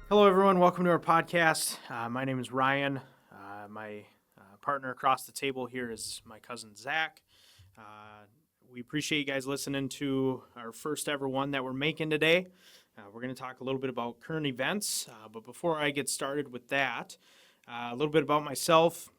Hello, everyone. Welcome to our podcast. My name is Ryan. My partner across the table here is my cousin Zach. We appreciate you guys listening to our first ever one that we're making today. We're going to talk a little bit about current events, but before I get started with that, a little bit about myself.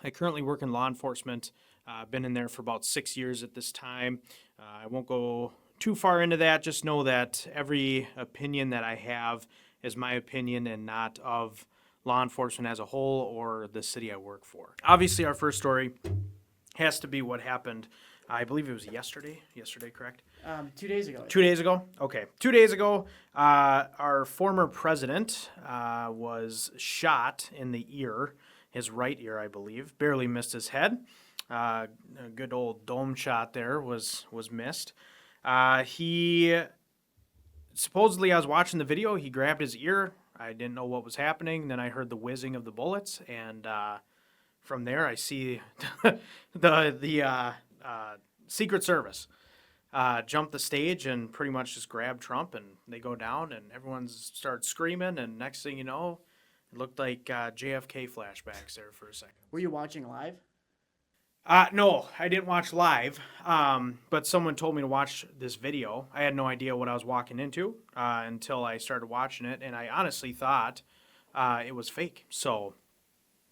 I currently work in law enforcement. I've been in there for about 6 years at this time. I won't go too far into that. Just know that every opinion that I have is my opinion and not of law enforcement as a whole or the city I work for. Obviously, our first story has to be what happened. I believe it was yesterday. Yesterday, correct? 2 days ago. 2 days ago? Okay. 2 days ago, our former president was shot in the ear, his right ear, I believe. Barely missed his head. A good old dome shot there was missed. He supposedly, I was watching the video, he grabbed his ear. I didn't know what was happening. Then I heard the whizzing of the bullets, and from there I see the Secret Service jump the stage and pretty much just grab Trump, and they go down, and everyone starts screaming, and next thing you know, it looked like JFK flashbacks there for a second. Were you watching live? No, I didn't watch live, but someone told me to watch this video. I had no idea what I was walking into until I started watching it, and I honestly thought it was fake. So,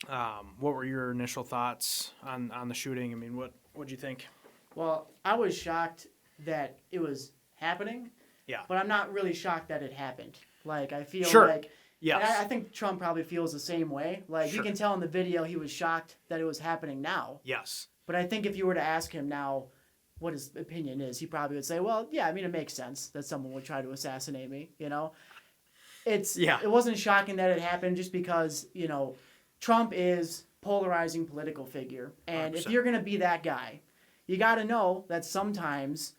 what were your initial thoughts on the shooting? I mean, what'd you think? Well, I was shocked that it was happening. Yeah. But I'm not really shocked that it happened. Like, I feel Sure. like... Yes. And I think Trump probably feels the same way. Like, Sure. You can tell in the video he was shocked that it was happening now. Yes. But I think if you were to ask him now what his opinion is, he probably would say, well, yeah, I mean, it makes sense that someone would try to assassinate me, you know? It wasn't shocking that it happened just because, you know, Trump is polarizing political figure. And 100%. If you're going to be that guy, you got to know that sometimes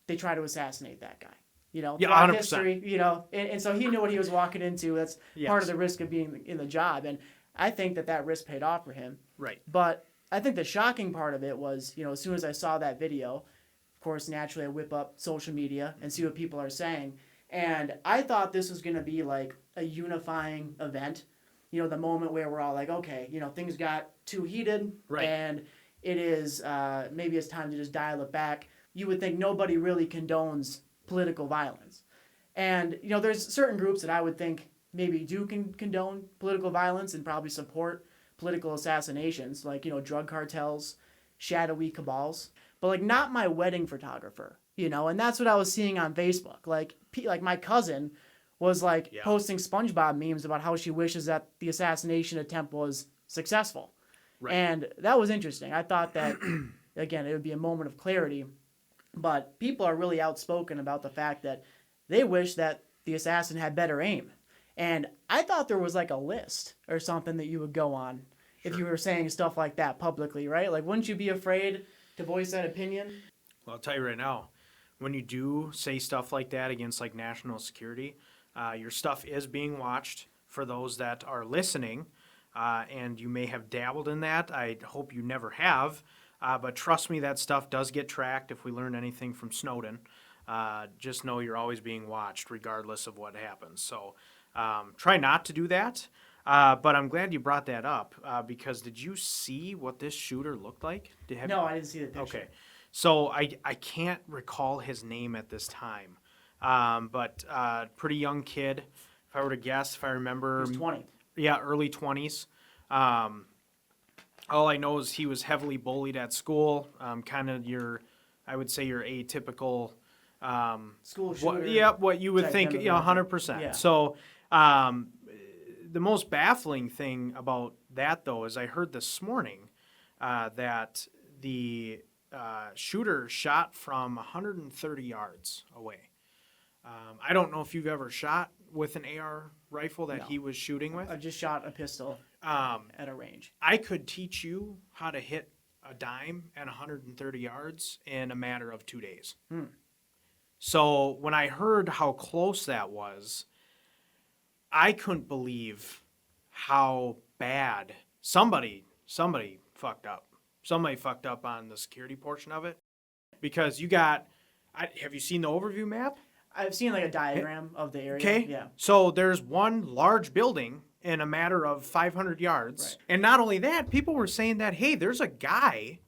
they try to assassinate that guy. You know, Yeah, throughout 100%. history, you know, and so he knew what he was walking into. That's part of the risk of being in the job. And I think that risk paid off for him. Right. But I think the shocking part of it was, you know, as soon as I saw that video, of course, naturally I whip up social media and see what people are saying. And I thought this was going to be like a unifying event. You know, the moment where we're all like, okay, you know, things got too heated. Right. And it is, maybe it's time to just dial it back. You would think nobody really condones political violence. And, you know, there's certain groups that I would think maybe do condone political violence and probably support political assassinations, like, you know, drug cartels, shadowy cabals, but like not my wedding photographer, you know, and that's what I was seeing on Facebook. Like my cousin was like posting SpongeBob memes about how she wishes that the assassination attempt was successful. Right. And that was interesting. I thought that, again, it would be a moment of clarity. But people are really outspoken about the fact that they wish that the assassin had better aim. And I thought there was like a list or something that you would go on if you were saying stuff like that publicly, right? Like, wouldn't you be afraid to voice that opinion? Well, I'll tell you right now, when you do say stuff like that against like national security, your stuff is being watched for those that are listening, and you may have dabbled in that. I hope you never have. But trust me, that stuff does get tracked if we learn anything from Snowden. Just know you're always being watched regardless of what happens. So try not to do that. But I'm glad you brought that up because did you see what this shooter looked like? No, I didn't see the picture. Okay. So I can't recall his name at this time. But pretty young kid, if I were to guess, if I remember. He was 20. Yeah, early 20s. All I know is he was heavily bullied at school, kind of I would say your atypical school shooter. What you would think, 100%. Yeah. So the most baffling thing about that, though, is I heard this morning that the shooter shot from 130 yards away. I don't know if you've ever shot with an AR rifle that he was shooting with. I just shot a pistol at a range. I could teach you how to hit a dime at 130 yards in a matter of 2 days. So when I heard how close that was, I couldn't believe how bad somebody fucked up. Somebody fucked up on the security portion of it because you got. Have you seen the overview map? I've seen like a diagram of the area. Okay. Yeah. So there's one large building in a matter of 500 yards. Right. And not only that, people were saying that, hey, there's a guy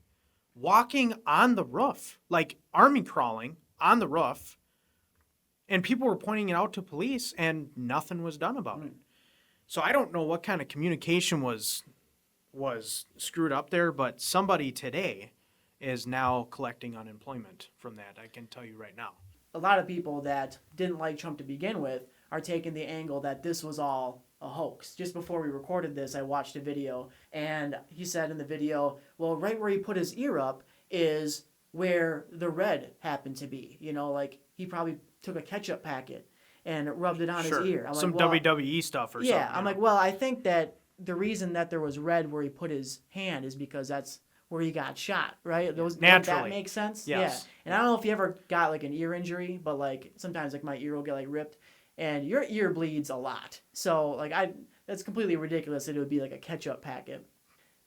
walking on the roof, like army crawling on the roof. And people were pointing it out to police, and nothing was done about it. So I don't know what kind of communication was screwed up there, but somebody today is now collecting unemployment from that. I can tell you right now. A lot of people that didn't like Trump to begin with are taking the angle that this was all a hoax. Just before we recorded this, I watched a video, and he said in the video, well, right where he put his ear up is where the red happened to be. You know, like he probably took a ketchup packet and rubbed it on his ear. I'm Some like, well, WWE stuff or something. yeah, I'm like, well, I think that the reason that there was red where he put his hand is because that's where he got shot, right? Naturally. That makes sense? Yes. Yeah. And I don't know if you ever got like an ear injury, but like sometimes like my ear will get like ripped and your ear bleeds a lot. So like that's completely ridiculous that it would be like a ketchup packet.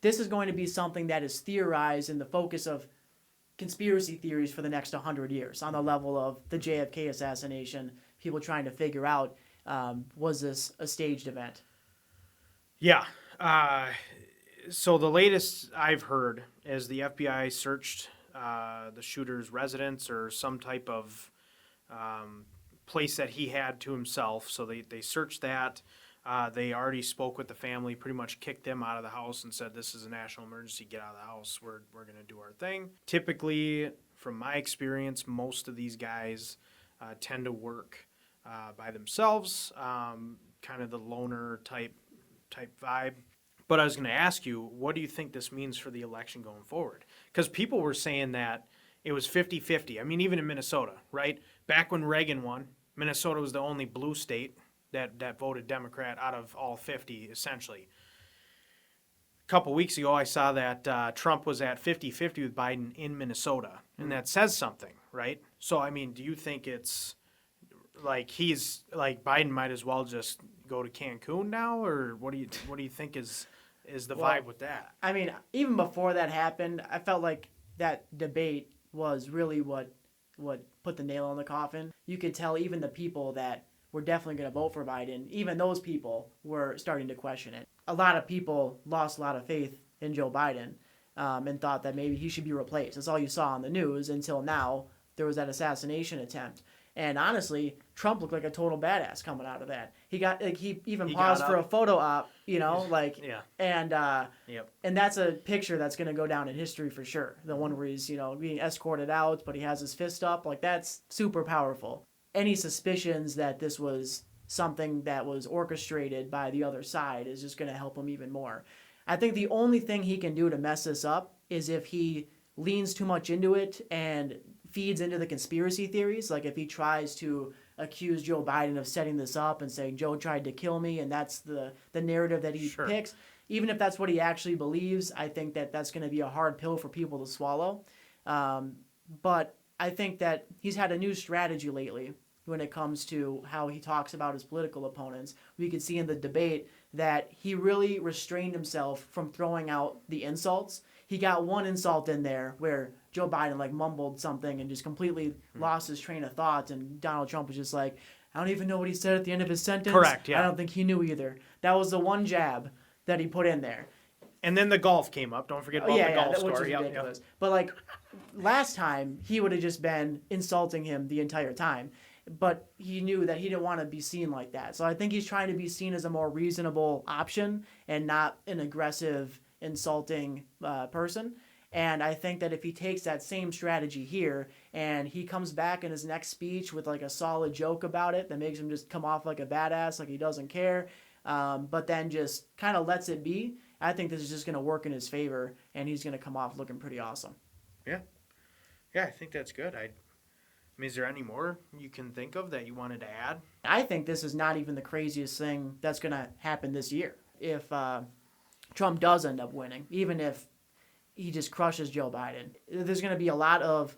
This is going to be something that is theorized in the focus of conspiracy theories for the next 100 years on the level of the JFK assassination, people trying to figure out, was this a staged event? Yeah. So the latest I've heard is the FBI searched the shooter's residence or some type of place that he had to himself. So they searched that. They already spoke with the family, pretty much kicked them out of the house and said, this is a national emergency, get out of the house, we're going to do our thing. Typically, from my experience, most of these guys tend to work by themselves, kind of the loner type vibe. But I was going to ask you, what do you think this means for the election going forward? Because people were saying that it was 50-50. I mean, even in Minnesota, right? Back when Reagan won, Minnesota was the only blue state that voted Democrat out of all 50, essentially. A couple weeks ago, I saw that Trump was at 50-50 with Biden in Minnesota, and that says something, right? So, I mean, do you think it's like he's like Biden might as well just go to Cancun now, or what do you think is the vibe with that? I mean, even before that happened, I felt like that debate was really what put the nail in the coffin. You could tell even the people that were definitely going to vote for Biden, even those people were starting to question it. A lot of people lost a lot of faith in Joe Biden and thought that maybe he should be replaced. That's all you saw on the news until now. There was that assassination attempt. And honestly, Trump looked like a total badass coming out of that. He even paused for a photo op, Yeah. And Yep. and that's a picture that's going to go down in history for sure. The one where he's, being escorted out, but he has his fist up, like that's super powerful. Any suspicions that this was something that was orchestrated by the other side is just going to help him even more. I think the only thing he can do to mess this up is if he leans too much into it and feeds into the conspiracy theories. Like if he tries to accuse Joe Biden of setting this up and saying Joe tried to kill me, and that's the narrative that he picks. Even if that's what he actually believes, I think that that's going to be a hard pill for people to swallow. But I think that he's had a new strategy lately when it comes to how he talks about his political opponents. We could see in the debate that he really restrained himself from throwing out the insults. He got one insult in there where Joe Biden mumbled something and just completely lost his train of thought, and Donald Trump was just like, I don't even know what he said at the end of his sentence. Correct, yeah. I don't think he knew either. That was the one jab that he put in there. And then the golf came up. Don't forget about the golf which story. is ridiculous. But last time, he would have just been insulting him the entire time. But he knew that he didn't want to be seen like that. So I think he's trying to be seen as a more reasonable option and not an aggressive, insulting person. And I think that if he takes that same strategy here and he comes back in his next speech with a solid joke about it that makes him just come off like a badass, like he doesn't care, but then just kind of lets it be, I think this is just going to work in his favor and he's going to come off looking pretty awesome. Yeah. Yeah, I think that's good. I mean, is there any more you can think of that you wanted to add? I think this is not even the craziest thing that's going to happen this year. If Trump does end up winning, even if he just crushes Joe Biden, there's going to be a lot of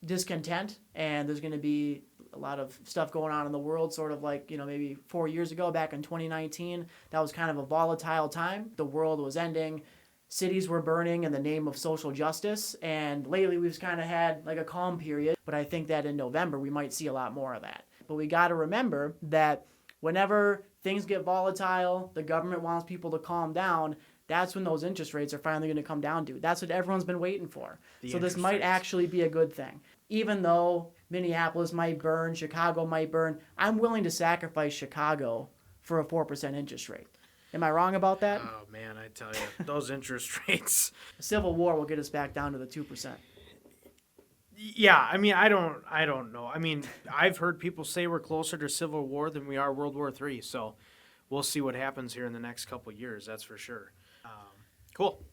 discontent, and there's going to be a lot of stuff going on in the world, sort of maybe 4 years ago, back in 2019, that was kind of a volatile time. The world was ending. Cities were burning in the name of social justice, and lately we've kind of had a calm period, but I think that in November we might see a lot more of that. But we got to remember that whenever things get volatile, the government wants people to calm down. That's when those interest rates are finally going to come down to. That's what everyone's been waiting for. So this might actually be a good thing. Even though Minneapolis might burn, Chicago might burn, I'm willing to sacrifice Chicago for a 4% interest rate. Am I wrong about that? Oh, man, I tell you, those interest rates. A civil war will get us back down to the 2%. Yeah, I mean, I don't know. I mean, I've heard people say we're closer to Civil War than we are World War III. So we'll see what happens here in the next couple of years. That's for sure. Cool.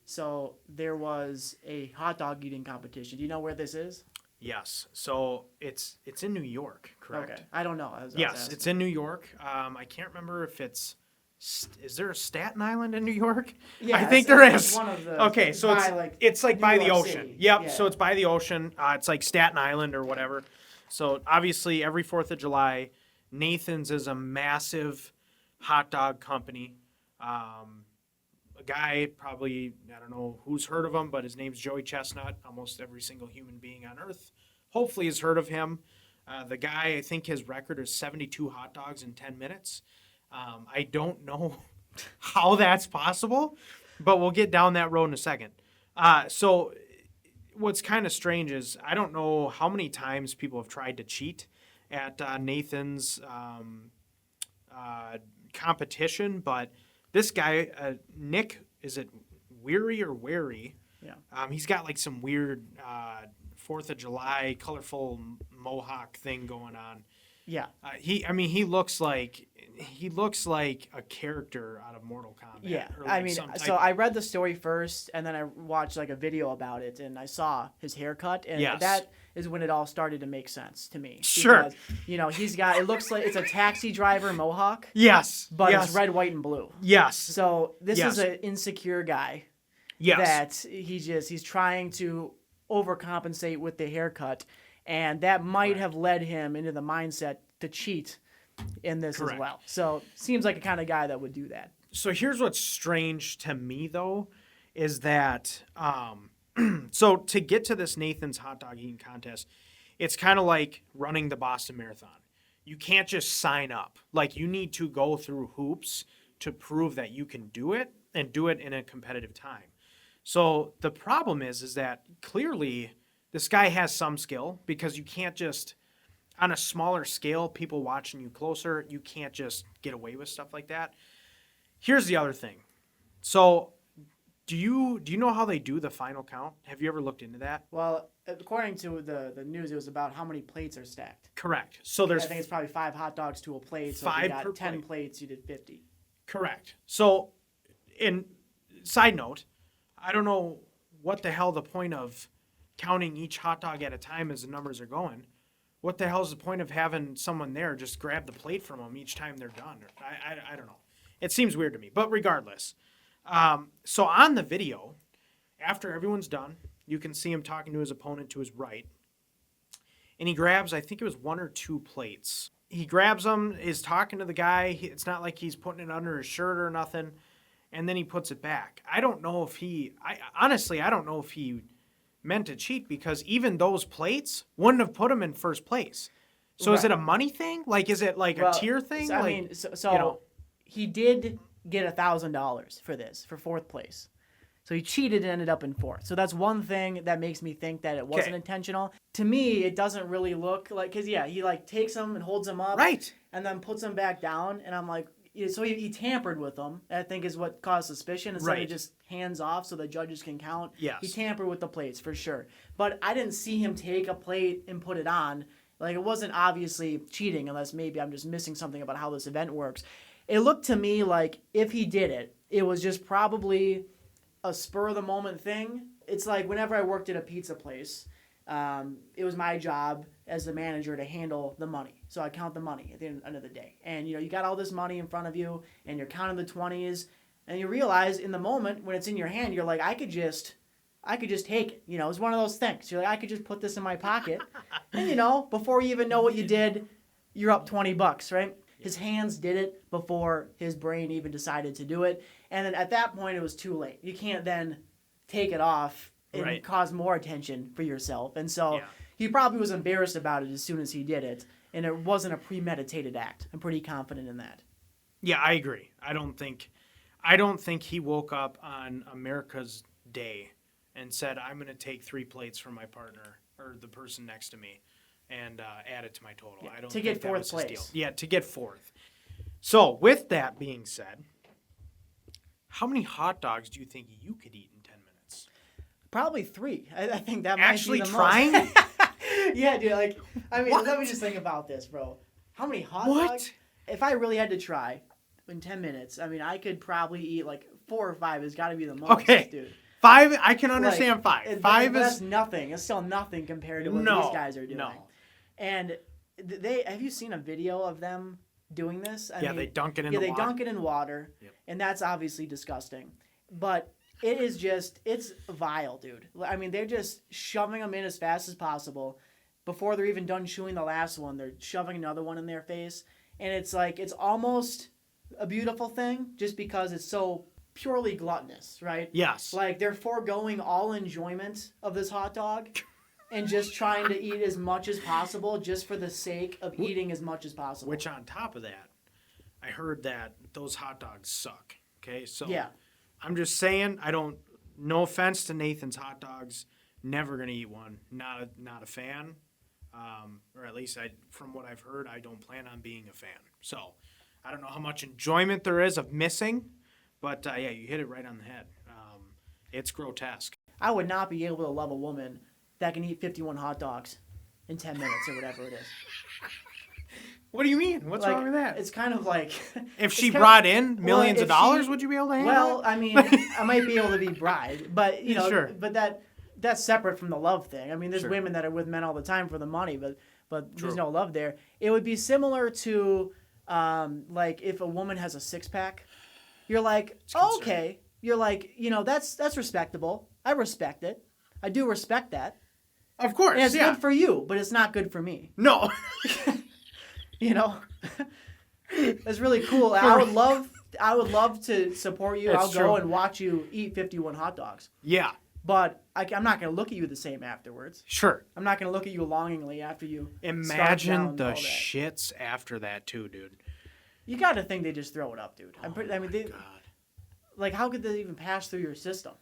So there was a hot dog eating competition. Do you know where this is? Yes. So it's in New York, correct? Okay. I don't know. Yes, it's in New York. I can't remember if it's. Is there a Staten Island in New York? Yeah, I think there is. One of the, Okay, so it's like New by the York ocean. City. Yep. Yeah. So it's by the ocean. It's like Staten Island or whatever. So obviously every 4th of July, Nathan's is a massive hot dog company. A guy, probably, I don't know who's heard of him, but his name's Joey Chestnut. Almost every single human being on earth hopefully has heard of him. The guy, I think his record is 72 hot dogs in 10 minutes. I don't know how that's possible, but we'll get down that road in a second. So what's kind of strange is I don't know how many times people have tried to cheat at Nathan's competition, but this guy, Nick, is it Weary or Wary? Yeah. He's got like some weird 4th of July colorful mohawk thing going on. Yeah. He looks like a character out of Mortal Kombat. Yeah. Or like I read the story first, and then I watched like a video about it, and I saw his haircut, and that is when it all started to make sense to me. Sure. Because, he's got, it looks like it's a taxi driver mohawk. Yes. But it's red, white, and blue. Yes. So this is an insecure guy. Yes. That he's trying to overcompensate with the haircut, and that might have led him into the mindset to cheat in this as well. So seems like a kind of guy that would do that. So here's what's strange to me though, is that so to get to this Nathan's hot dog eating contest, it's kind of like running the Boston Marathon. You can't just sign up. Like you need to go through hoops to prove that you can do it and do it in a competitive time. So the problem is that clearly this guy has some skill, because you can't just, on a smaller scale, people watching you closer, you can't just get away with stuff like that. Here's the other thing. So do you know how they do the final count? Have you ever looked into that? Well, according to the news, it was about how many plates are stacked. Correct. So there's, I think it's probably 5 hot dogs to a plate. So 5 if you got per 10 plate. plates, you did 50. Correct. So, in side note, I don't know what the hell the point of counting each hot dog at a time as the numbers are going. What the hell is the point of having someone there just grab the plate from them each time they're done? I don't know. It seems weird to me. But regardless, so on the video, after everyone's done, you can see him talking to his opponent to his right. And he grabs, I think it was 1 or 2 plates. He grabs them, is talking to the guy. It's not like he's putting it under his shirt or nothing. And then he puts it back. I don't know if honestly, I don't know if he meant to cheat, because even those plates wouldn't have put him in first place. So Is it a money thing? Like, is it like a tier thing? He did get $1,000 for this, for 4th place. So he cheated and ended up in 4th. So that's one thing that makes me think that it wasn't intentional. To me, it doesn't really look like, because he like takes them and holds them up. Right. And then puts them back down. And I'm like, so he tampered with them, I think is what caused suspicion, instead of just hands off so the judges can count. Yes. He tampered with the plates for sure. But I didn't see him take a plate and put it on. Like, it wasn't obviously cheating, unless maybe I'm just missing something about how this event works. It looked to me like if he did it, it was just probably a spur-of-the-moment thing. It's like whenever I worked at a pizza place, it was my job as the manager to handle the money. So I count the money at the end of the day. And, you got all this money in front of you, and you're counting the 20s, and you realize in the moment when it's in your hand, you're like, I could just take it. It's one of those things. You're like, I could just put this in my pocket. And, before you even know what you did, you're up $20, right? His hands did it before his brain even decided to do it. And then at that point, it was too late. You can't then take it off and cause more attention for yourself. And so he probably was embarrassed about it as soon as he did it. and it wasn't a premeditated act. I'm pretty confident in that. Yeah, I agree. I don't think he woke up on America's Day and said, I'm going to take 3 plates from my partner or the person next to me and add it to my total. Yeah, I don't to think get that fourth was his deal. place. Yeah, to get 4th. So with that being said, how many hot dogs do you think you could eat in 10 minutes? Probably 3. I think that Actually might be the trying? most. Yeah, dude. Like, I mean, What? let me just think about this, bro. How many hot What? dogs? If I really had to try in 10 minutes, I mean, I could probably eat like 4 or 5. Has got to be the most, Okay. dude. 5, I can understand Like, 5. 5 that's is nothing. It's still nothing compared to what No, these guys are doing. no. And they have you seen a video of them doing this? I Yeah, mean, they dunk it in yeah, the they water. dunk it in water, Yep. and that's obviously disgusting. But it is just, it's vile, dude. I mean, they're just shoving them in as fast as possible. Before they're even done chewing the last one, they're shoving another one in their face. And it's like, it's almost a beautiful thing just because it's so purely gluttonous, right? Yes. Like, they're foregoing all enjoyment of this hot dog and just trying to eat as much as possible just for the sake of eating as much as possible. Which on top of that, I heard that those hot dogs suck. Okay, so Yeah. I'm just saying, no offense to Nathan's hot dogs, never gonna eat one. Not a fan, or at least from what I've heard, I don't plan on being a fan. So I don't know how much enjoyment there is of missing, but yeah, you hit it right on the head. It's grotesque. I would not be able to love a woman that can eat 51 hot dogs in 10 minutes or whatever it is. What do you mean? What's Like, wrong with that? It's kind of like... If she it's kind brought in millions if of dollars, she- would you be able to handle Well, it? I mean, I might be able to be bride, but, you know, Sure. but that's separate from the love thing. I mean, there's Sure. women that are with men all the time for the money, but True. there's no love there. It would be similar to, like, if a woman has a six-pack, you're like, concerning. okay. You're like, you know, that's respectable. I respect it. I do respect that. Of course, And it's yeah. good for you, but it's not good for me. No. You know? It's really cool. I would love to support you. It's I'll true. go and watch you eat 51 hot dogs. Yeah, But I'm not going to look at you the same afterwards. sure. I'm not going to look at you longingly after you starve down Imagine the all that. shits after that too, dude. You got to think they just throw it up, dude. I mean, they, God. like, how could they even pass through your system?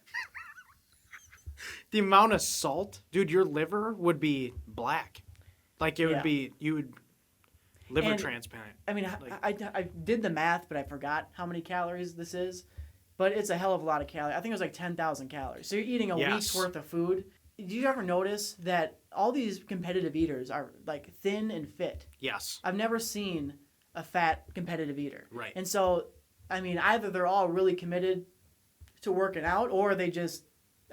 The amount of salt, dude, your liver would be black. Like it would Yeah. be, you would liver And- transplant. I mean, Like- I did the math, but I forgot how many calories this is. But it's a hell of a lot of calories. I think it was like 10,000 calories. So you're eating a Yes. week's worth of food. Did you ever notice that all these competitive eaters are like thin and fit? Yes. I've never seen a fat competitive eater. Right. And so, I mean, either they're all really committed to working out, or I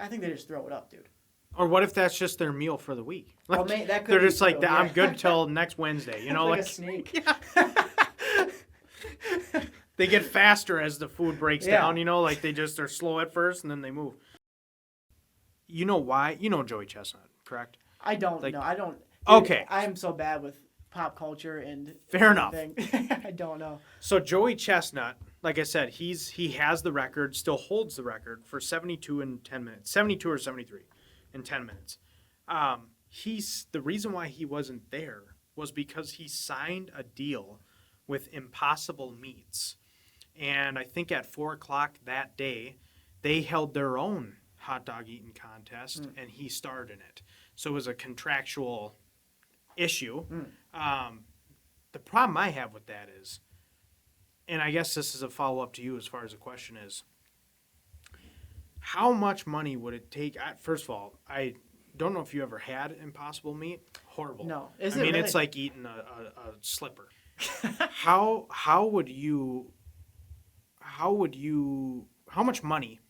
think they just throw it up, dude. Or what if that's just their meal for the week? Well, Like, that could they're be just like, true, I'm yeah. good till next Wednesday. You know, like like a snake. they get faster as the food breaks Yeah. down. You know, like they're slow at first and then they move. You know why? You know Joey Chestnut, correct? I don't Like- know. I don't. Okay. I am so bad with pop culture and Fair enough. everything. I don't know. So Joey Chestnut, like I said, he has the record, still holds the record for 72 in 10 minutes, 72 or 73 in 10 minutes. The reason why he wasn't there was because he signed a deal with Impossible Meats, and I think at 4:00 that day, they held their own hot dog eating contest, and he starred in it. So it was a contractual issue. The problem I have with that is, and I guess this is a follow-up to you as far as the question is, how much money would it take? First of all, I don't know if you ever had Impossible Meat. Horrible. No. I Is it mean, really? it's like eating a slipper. How much money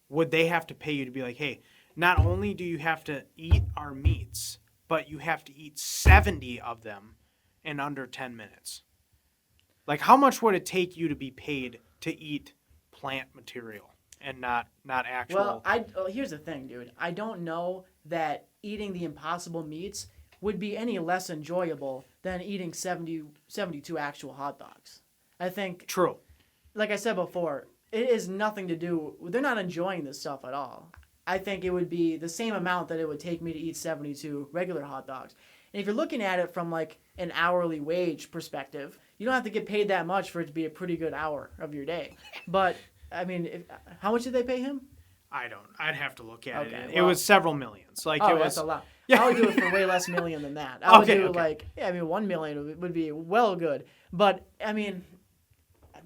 would they have to pay you to be like, hey, not only do you have to eat our meats, but you have to eat 70 of them in under 10 minutes? Like, how much would it take you to be paid to eat plant material and not actual? Well, here's the thing, dude. I don't know that eating the Impossible Meats would be any less enjoyable than eating 72 actual hot dogs. I think, True. like I said before, it is nothing to do. They're not enjoying this stuff at all. I think it would be the same amount that it would take me to eat 72 regular hot dogs. And if you're looking at it from like an hourly wage perspective, you don't have to get paid that much for it to be a pretty good hour of your day. But I mean, how much did they pay him? I don't. I'd have to look at Okay, it. well- It was several millions. Like Oh, it was. that's a lot. Yeah. I would do it for way less million than that. I would Okay, do okay. like, yeah, I mean, 1 million would be well good. But I mean,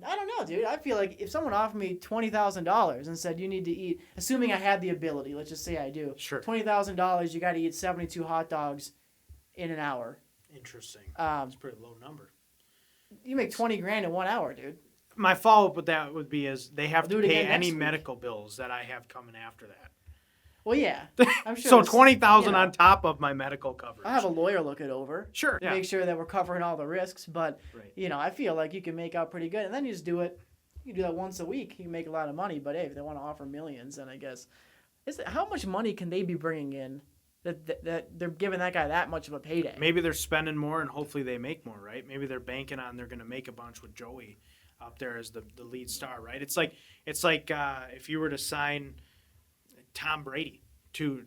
I don't know, dude. I feel like if someone offered me $20,000 and said you need to eat, assuming I had the ability, let's just say I do, Sure. $20,000, you got to eat 72 hot dogs in an hour. Interesting. Um, It's a pretty low number. You make 20 grand in 1 hour, dude. My follow up with that would be is they have I'll to do it pay again any next week. medical bills that I have coming after that. Well, yeah, I'm sure. So there's- 20,000 you know, on top of my medical coverage. I'll have a lawyer look it over. Sure. Yeah. Make sure that we're covering all the risks. But Right. you know, I feel like you can make out pretty good, and then you just do it. You do that once a week. You can make a lot of money. But hey, if they want to offer millions, then I guess, how much money can they be bringing in that they're giving that guy that much of a payday? Maybe they're spending more and hopefully they make more, right? Maybe they're banking on they're going to make a bunch with Joey up there as the lead star, right? It's like if you were to sign Tom Brady to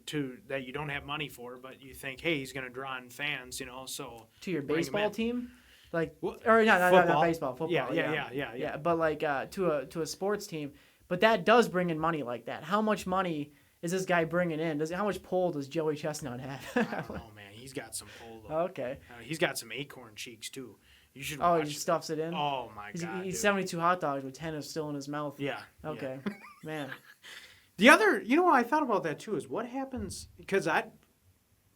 that you don't have money for, but you think, hey, he's going to draw in fans, so To your bring 'em baseball in. team, like Well, or not football. baseball, football. Yeah. But like to a sports team, but that does bring in money like that. How much money is this guy bringing in? How much pull does Joey Chestnut have? I don't know, man. He's got some pull, though. Okay. He's got some acorn cheeks, too. You should Oh, watch he it. stuffs it in. Oh, my He's God, eats dude. 72 hot dogs with 10 is still in his mouth. Yeah. Okay, Yeah. man. The other, I thought about that, too, is what happens, because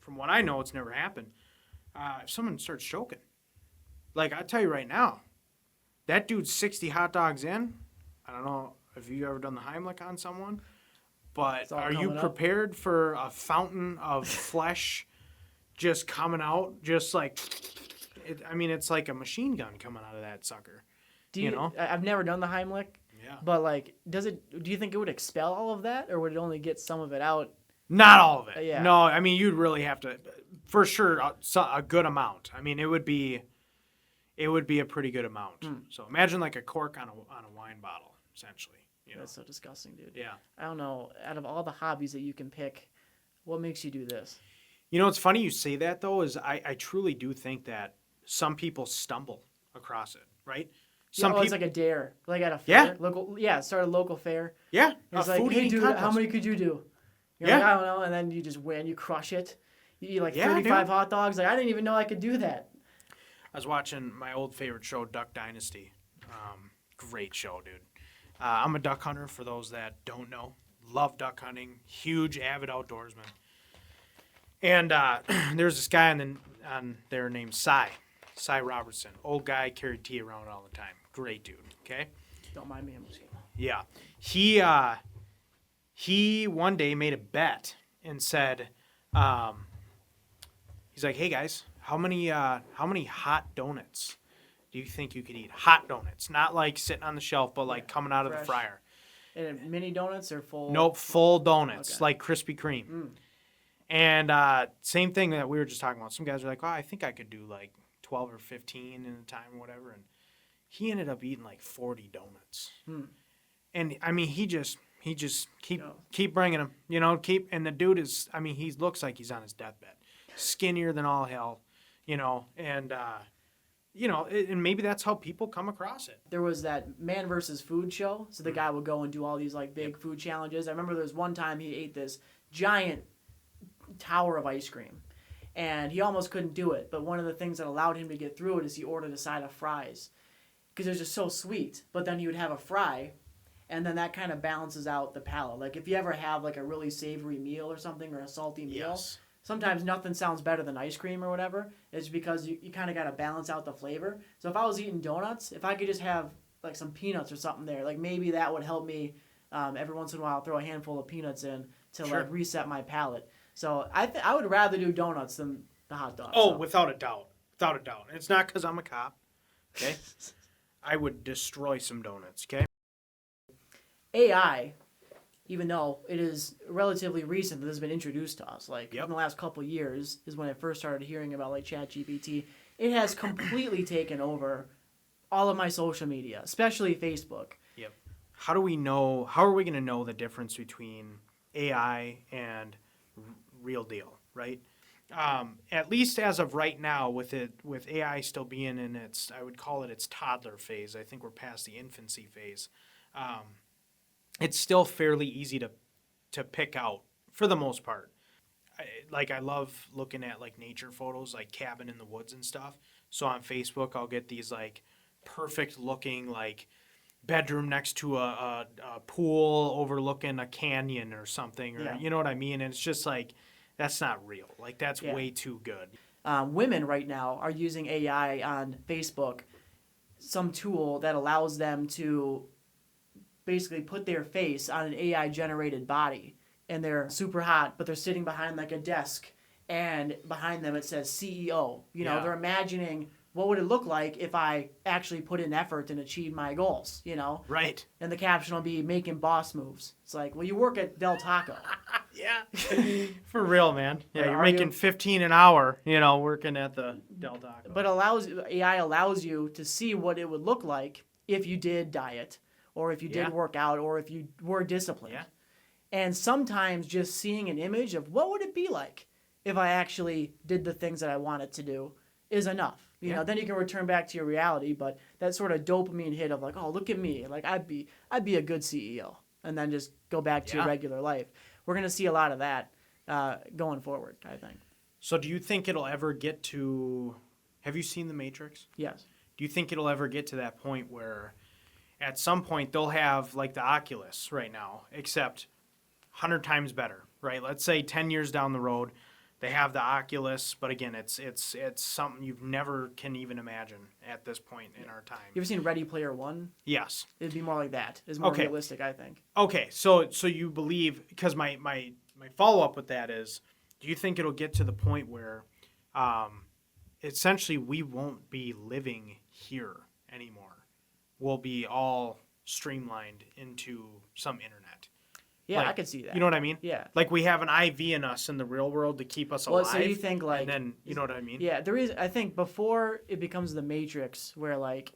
from what I know, it's never happened, if someone starts choking. Like, I tell you right now, that dude's 60 hot dogs in. I don't know if you've ever done the Heimlich on someone, but It's all are you coming up. prepared for a fountain of flesh just coming out, just like, it's like a machine gun coming out of that sucker. Do I've never done the Heimlich, Yeah. but like, do you think it would expel all of that, or would it only get some of it out? Not all of it. Yeah. No, you'd really have to, for sure, a good amount. It would be a pretty good amount. So imagine like a cork on a wine bottle, essentially. That's so disgusting, dude. Yeah. I don't know. Out of all the hobbies that you can pick, what makes you do this? It's funny you say that, though, is I truly do think that some people stumble across it, right? Some It's people, like a dare, like at a Yeah. fair, local. Yeah, start a local fair. yeah, It's a like, food hey, eating dude, contest. how many could you do? You're Yeah. like, I don't know, and then you just win. You crush it. You eat like Yeah, 35 dude. hot dogs. Like, I didn't even know I could do that. I was watching my old favorite show, Duck Dynasty. Great show, dude. I'm a duck hunter, for those that don't know. Love duck hunting. Huge, avid outdoorsman. And there's this guy on there named Cy Robertson. Old guy, carried tea around all the time. Great dude, okay? Don't mind me. I'm just kidding. Yeah. He one day made a bet and said, he's like, hey, guys, how many hot donuts do you think you could eat? Hot donuts, not like sitting on the shelf, but like coming out of the fresh. fryer. And mini donuts or full? Nope, full donuts, Okay. like Krispy Kreme. And same thing that we were just talking about. Some guys are like, oh, I think I could do like 12 or 15 in a time or whatever. And he ended up eating like 40 donuts. And he just keep bringing them, and the dude is, he looks like he's on his deathbed, skinnier than all hell, and maybe that's how people come across it. There was that Man versus Food show. So the guy would go and do all these like big food challenges. I remember there was one time he ate this giant tower of ice cream, and he almost couldn't do it. But one of the things that allowed him to get through it is he ordered a side of fries, because it was just so sweet. But then he would have a fry, and then that kind of balances out the palate. Like if you ever have like a really savory meal or something, or a salty meal, Yes. sometimes nothing sounds better than ice cream or whatever. It's because you kind of got to balance out the flavor. So if I was eating donuts, if I could just have like some peanuts or something there, like maybe that would help me every once in a while throw a handful of peanuts in to Sure. like reset my palate. So I would rather do donuts than the hot dogs. Oh, so. without a doubt. Without a doubt. It's not because I'm a cop, okay? I would destroy some donuts, okay? AI, even though it is relatively recent that this has been introduced to us, like Yep. in the last couple of years is when I first started hearing about like ChatGPT. It has completely taken over all of my social media, especially Facebook. Yep. How are we going to know the difference between AI and real deal, right? At least as of right now, with AI still being in its, I would call it its toddler phase. I think we're past the infancy phase. Um, it's still fairly easy to pick out for the most part. I love looking at like nature photos, like cabin in the woods and stuff. So on Facebook, I'll get these like perfect looking like bedroom next to a pool overlooking a canyon or something, or Yeah. you know what I mean. And it's just like that's not real. Like that's Yeah. way too good. Women right now are using AI on Facebook, some tool that allows them to basically put their face on an AI generated body, and they're super hot, but they're sitting behind like a desk, and behind them it says CEO. Yeah. They're imagining what would it look like if I actually put in effort and achieved my goals, Right. And the caption will be making boss moves. It's like, well, you work at Del Taco. Yeah. For real, man. Yeah, Or you're are making you- 15 an hour, working at the Del Taco. But AI allows you to see what it would look like if you did diet, or if you did Yeah. work out, or if you were disciplined. Yeah. And sometimes just seeing an image of what would it be like if I actually did the things that I wanted to do is enough. Then you can return back to your reality, but that sort of dopamine hit of like, oh, look at me, like I'd be a good CEO, and then just go back to your regular life. We're gonna see a lot of that going forward, I think. So do you think it'll ever get to, have you seen The Matrix? Yes. Do you think it'll ever get to that point where at some point they'll have like the Oculus right now, except 100 times better, right? Let's say 10 years down the road, they have the Oculus, but again, it's something you've never can even imagine at this point in our time. You ever seen Ready Player One? Yes. It'd be more like that. It's more Okay. realistic, I think. Okay, so you believe, because my follow-up with that is, do you think it'll get to the point where essentially we won't be living here anymore? We'll be all streamlined into some internet. Yeah, Like, I could see that. You know what I mean? Yeah. Like we have an IV in us in the real world to keep us Well, alive. so you think like, and then, you know what I mean? yeah, there is. I think before it becomes the Matrix, where like,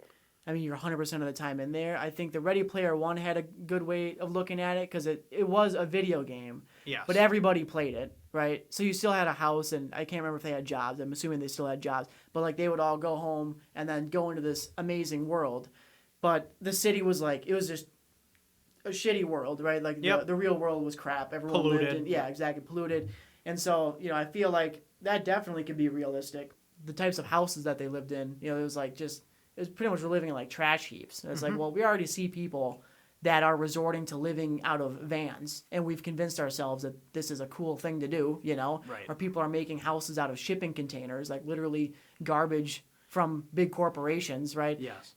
I mean, you're 100% of the time in there. I think the Ready Player One had a good way of looking at it because it was a video game, Yes. but everybody played it, right? So you still had a house, and I can't remember if they had jobs. I'm assuming they still had jobs, but like they would all go home and then go into this amazing world. But the city was like, it was just a shitty world, right? Like the real world was crap. Everyone lived Polluted. in, yeah, exactly, polluted. And so, I feel like that definitely could be realistic. The types of houses that they lived in, it was like it was pretty much living in like trash heaps. And it's like, well, we already see people that are resorting to living out of vans, and we've convinced ourselves that this is a cool thing to do, Right. Or people are making houses out of shipping containers, like literally garbage from big corporations, right? Yes.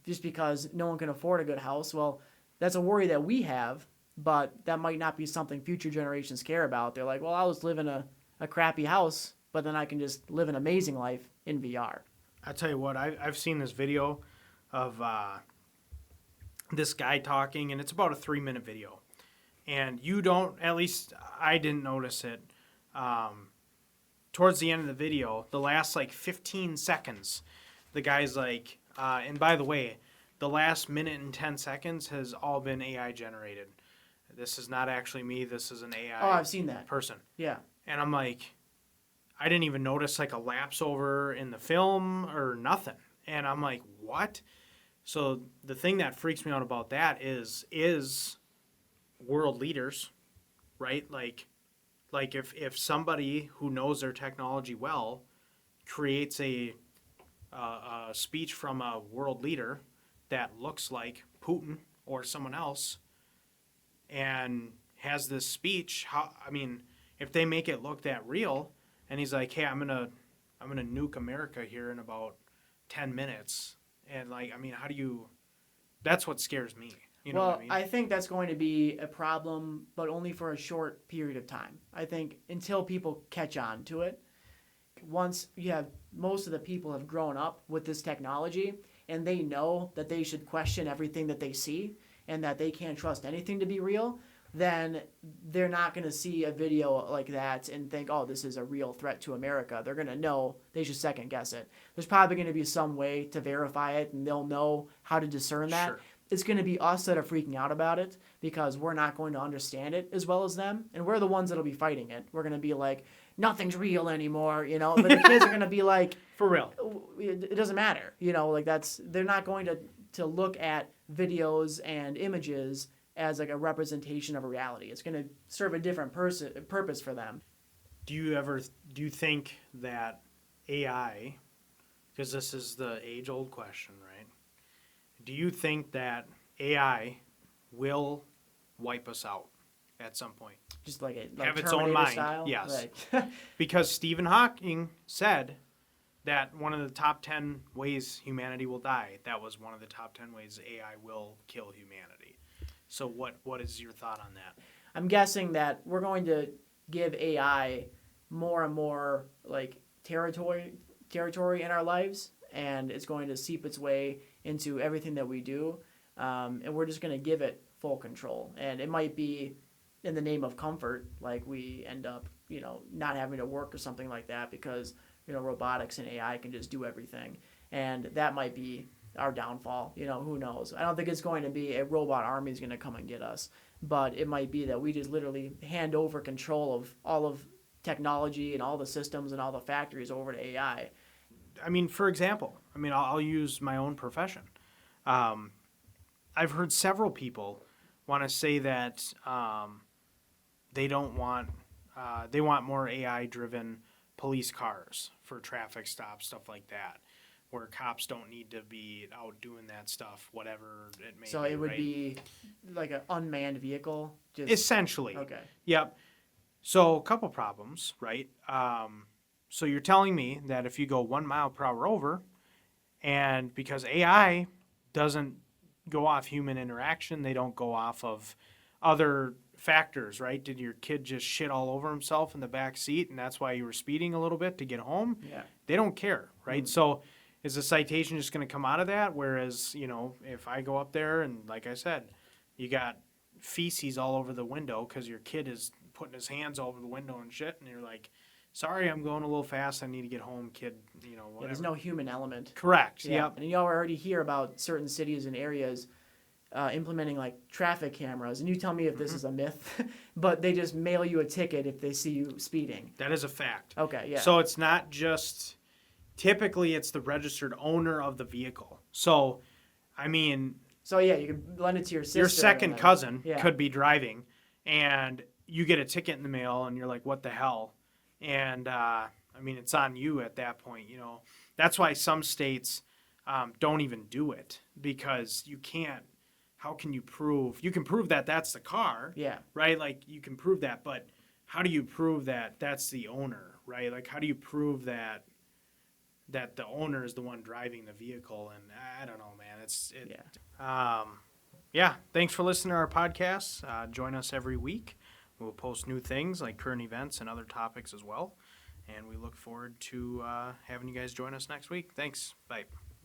Just because no one can afford a good house. Well, that's a worry that we have, but that might not be something future generations care about. They're like, well, I was living a crappy house, but then I can just live an amazing life in VR. I'll tell you what, I've seen this video of this guy talking, and it's about a 3-minute video. And you don't, at least I didn't notice it, towards the end of the video, the last like 15 seconds, the guy's like, and by the way, the last minute and 10 seconds has all been AI generated. This is not actually me, this is an AI Oh, I've seen that. person. Yeah. And I'm like, I didn't even notice like a lapse over in the film or nothing. And I'm like, what? So the thing that freaks me out about that is world leaders, right? Like if somebody who knows their technology well creates a speech from a world leader that looks like Putin or someone else and has this speech, if they make it look that real, and he's like, hey, I'm gonna nuke America here in about 10 minutes, and how do you? That's what scares me. You know what I mean? I think that's going to be a problem, but only for a short period of time. I think until people catch on to it. Once you have most of the people have grown up with this technology, and they know that they should question everything that they see and that they can't trust anything to be real, then they're not going to see a video like that and think, oh, this is a real threat to America. They're going to know they should second guess it. There's probably going to be some way to verify it, and they'll know how to discern that. Sure. It's going to be us that are freaking out about it because we're not going to understand it as well as them, and we're the ones that'll be fighting it. We're going to be like, nothing's real anymore, you know. But the kids are gonna be like, For real. it doesn't matter, you know. Like they're not going to look at videos and images as like a representation of a reality. It's gonna serve a different purpose for them. Do you think that AI, because this is the age-old question, right? Do you think that AI will wipe us out at some point? Just like Have its Terminator own mind, style? yes. Like, Because Stephen Hawking said that one of the top 10 ways humanity will die, that was one of the top 10 ways AI will kill humanity. So what is your thought on that? I'm guessing that we're going to give AI more and more like territory in our lives, and it's going to seep its way into everything that we do, and we're just going to give it full control. And it might be in the name of comfort, like we end up, you know, not having to work or something like that because, you know, robotics and AI can just do everything, and that might be our downfall. You know, who knows? I don't think it's going to be a robot army is going to come and get us, but it might be that we just literally hand over control of all of technology and all the systems and all the factories over to AI. I mean, for example, I'll use my own profession. I've heard several people want to say that they don't want, they want more AI-driven police cars for traffic stops, stuff like that, where cops don't need to be out doing that stuff, whatever it may be. So it would right? be like an unmanned vehicle? Just Essentially. Okay. Yep. So a couple problems, right? So you're telling me that if you go 1 mile per hour over, and because AI doesn't go off human interaction, they don't go off of other factors, right? Did your kid just shit all over himself in the back seat and that's why you were speeding a little bit to get home? Yeah. They don't care, right? So is the citation just going to come out of that? Whereas, you know, if I go up there and like I said, you got feces all over the window because your kid is putting his hands all over the window and shit, and you're like, sorry, I'm going a little fast. I need to get home, kid. You know, whatever. Yeah, there's no human element. Correct. Yeah. Yep. And you already hear about certain cities and areas implementing like traffic cameras, and you tell me if this is a myth, but they just mail you a ticket if they see you speeding. That is a fact. Okay, yeah. So it's not just, typically it's the registered owner of the vehicle. So, I mean, So yeah, you can lend it to your sister. your second and, cousin yeah. could be driving and you get a ticket in the mail and you're like, what the hell? And, I mean, it's on you at that point, you know. That's why some states don't even do it because you can't. How can you prove? You can prove that that's the car, Yeah. right? Like you can prove that, but how do you prove that that's the owner, right? Like how do you prove that the owner is the one driving the vehicle? And I don't know, man. Yeah. Thanks for listening to our podcast. Join us every week. We'll post new things like current events and other topics as well. And we look forward to having you guys join us next week. Thanks. Bye.